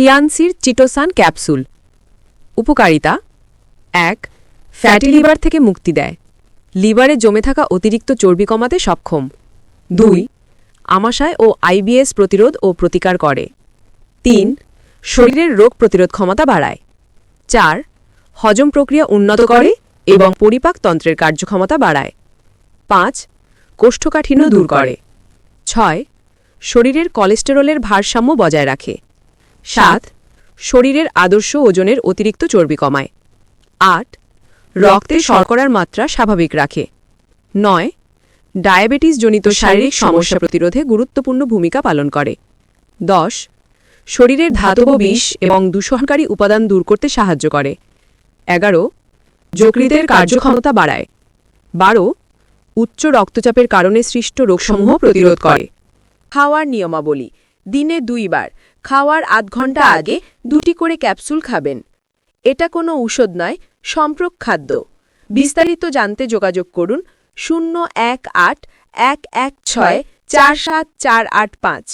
টিয়ানসির chitosan capsule. উপকারিতা: ১. Fatty liver থেকে মুক্তি দেয়, লিভারে জমে থাকা অতিরিক্ত চর্বি কমাতে সক্ষম। ২. আমাশয় ও আইবিএস প্রতিরোধ ও প্রতিকার করে। ৩. শরীরের রোগ প্রতিরোধ ক্ষমতা বাড়ায়। ৪. হজম প্রক্রিয়া উন্নত করে এবং পরিপাকতন্ত্রের কার্যক্ষমতা বাড়ায়। ৫. কোষ্ঠকাঠিন্য দূর করে। ৬. শরীরের কোলেস্টেরলের ভারসাম্য বজায় রাখে। ৭. শরীরের আদর্শ ওজনের অতিরিক্ত চর্বি কমায়। ৮. রক্তে শর্করার মাত্রা স্বাভাবিক রাখে। ৯. ডায়াবেটিসজনিত শারীরিক সমস্যা প্রতিরোধে গুরুত্বপূর্ণ ভূমিকা পালন করে। ১০. শরীরের ধাতব বিষ এবং দূষণকারী উপাদান দূর করতে সাহায্য করে। ১১. যকৃতের কার্যক্ষমতা বাড়ায়। ১২. উচ্চ রক্তচাপের কারণে সৃষ্ট রোগসমূহ প্রতিরোধ করে। খাওয়ার নিয়মাবলী: দিনে ২ বার, খাওয়ার আধ ঘন্টা আগে ২টি করে ক্যাপসুল খাবেন। এটা কোনো ঔষধ নয়, সম্পূরক খাদ্য। বিস্তারিত জানতে যোগাযোগ করুন ০১৮ ১১৬ ৪৭৪৮৫।